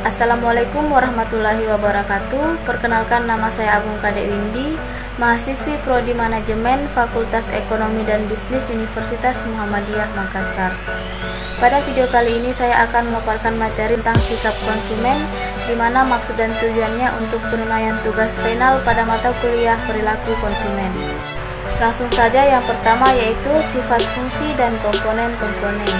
Assalamualaikum warahmatullahi wabarakatuh. Perkenalkan, nama saya Agung Kadek Windy, mahasiswi Prodi Manajemen Fakultas Ekonomi dan Bisnis Universitas Muhammadiyah Makassar. Pada video kali ini saya akan memaparkan materi tentang sikap konsumen, di mana maksud dan tujuannya untuk penunaian tugas final pada mata kuliah perilaku konsumen. Langsung saja, yang pertama yaitu sifat, fungsi, dan komponen-komponen.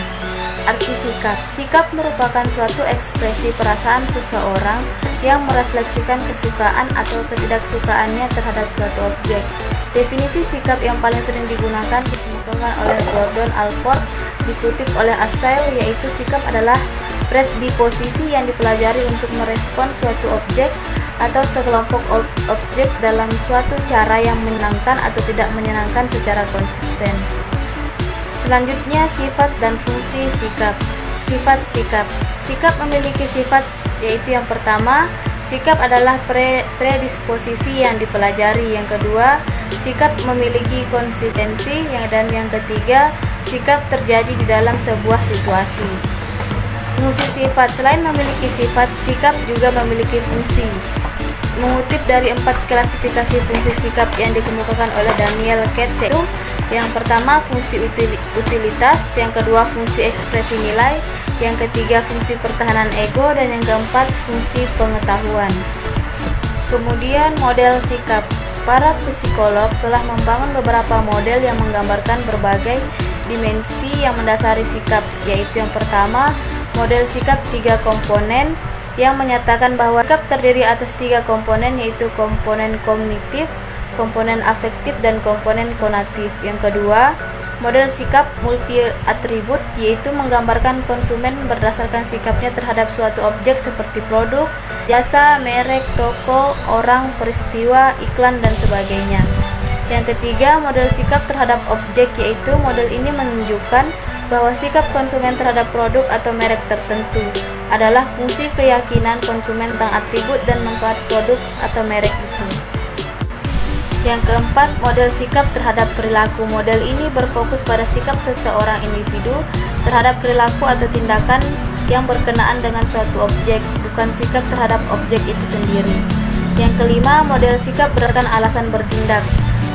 Arti sikap. Sikap merupakan suatu ekspresi perasaan seseorang yang merefleksikan kesukaan atau ketidaksukaannya terhadap suatu objek. Definisi sikap yang paling sering digunakan dikemukakan oleh Gordon Allport, dikutip oleh Assail, yaitu sikap adalah predisposisi yang dipelajari untuk merespon suatu objek atau sekelompok objek dalam suatu cara yang menyenangkan atau tidak menyenangkan secara konsisten. Selanjutnya, sifat dan fungsi sikap. Sifat sikap. Sikap memiliki sifat, yaitu yang pertama, sikap adalah predisposisi yang dipelajari. Yang kedua, sikap memiliki konsistensi. Dan yang ketiga, sikap terjadi di dalam sebuah situasi. Fungsi sifat. Selain memiliki sifat, sikap juga memiliki fungsi. Mengutip dari 4 klasifikasi fungsi sikap yang dikemukakan oleh Daniel Katz, yaitu yang pertama fungsi utilitas, yang kedua fungsi ekspresi nilai, yang ketiga fungsi pertahanan ego, dan yang keempat fungsi pengetahuan. Kemudian model sikap. Para psikolog telah membangun beberapa model yang menggambarkan berbagai dimensi yang mendasari sikap, yaitu yang pertama model sikap 3 komponen, yang menyatakan bahwa sikap terdiri atas 3 komponen, yaitu komponen kognitif, komponen afektif, dan komponen konatif. Yang kedua, model sikap multi atribut, yaitu menggambarkan konsumen berdasarkan sikapnya terhadap suatu objek seperti produk, jasa, merek, toko, orang, peristiwa, iklan, dan sebagainya. Yang ketiga, model sikap terhadap objek, yaitu model ini menunjukkan bahwa sikap konsumen terhadap produk atau merek tertentu adalah fungsi keyakinan konsumen tentang atribut dan manfaat produk atau merek itu. Yang keempat, model sikap terhadap perilaku. Model ini berfokus pada sikap seseorang individu terhadap perilaku atau tindakan yang berkenaan dengan suatu objek, bukan sikap terhadap objek itu sendiri. Yang kelima, model sikap berdasarkan alasan bertindak.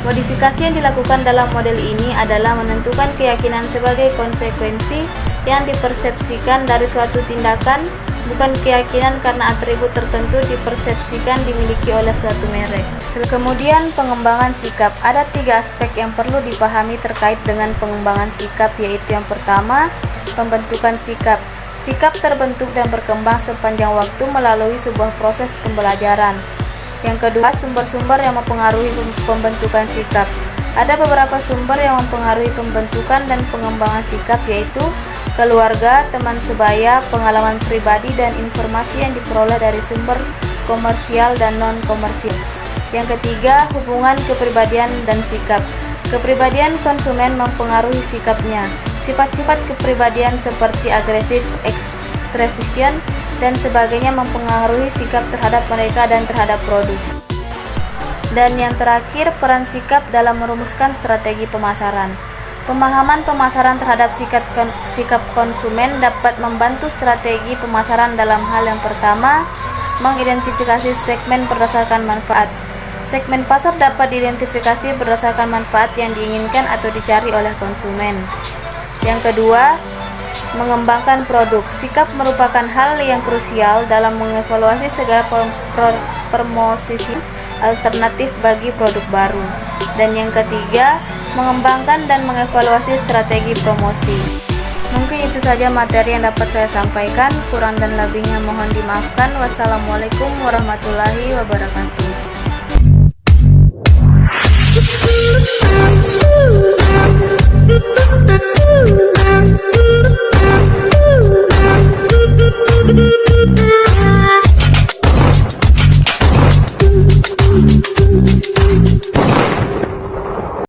Modifikasi yang dilakukan dalam model ini adalah menentukan keyakinan sebagai konsekuensi yang dipersepsikan dari suatu tindakan, bukan keyakinan karena atribut tertentu dipersepsikan dimiliki oleh suatu merek. Kemudian pengembangan sikap. Ada 3 aspek yang perlu dipahami terkait dengan pengembangan sikap, yaitu yang pertama, pembentukan sikap. Sikap terbentuk dan berkembang sepanjang waktu melalui sebuah proses pembelajaran. Yang kedua, sumber-sumber yang mempengaruhi pembentukan sikap. Ada beberapa sumber yang mempengaruhi pembentukan dan pengembangan sikap, yaitu keluarga, teman sebaya, pengalaman pribadi, dan informasi yang diperoleh dari sumber komersial dan non-komersial. Yang ketiga, hubungan kepribadian dan sikap. Kepribadian konsumen mempengaruhi sikapnya. Sifat-sifat kepribadian seperti agresif, extraversion, dan sebagainya mempengaruhi sikap terhadap mereka dan terhadap produk. Dan yang terakhir, peran sikap dalam merumuskan strategi pemasaran. Pemahaman pemasaran terhadap sikap konsumen dapat membantu strategi pemasaran dalam hal yang pertama, mengidentifikasi segmen berdasarkan manfaat. Segmen pasar dapat diidentifikasi berdasarkan manfaat yang diinginkan atau dicari oleh konsumen. Yang kedua, mengembangkan produk. Sikap merupakan hal yang krusial dalam mengevaluasi segala promosi alternatif bagi produk baru. Dan yang ketiga, mengembangkan dan mengevaluasi strategi promosi. Mungkin itu saja materi yang dapat saya sampaikan. Kurang dan lebihnya mohon dimaafkan. Wassalamualaikum warahmatullahi wabarakatuh.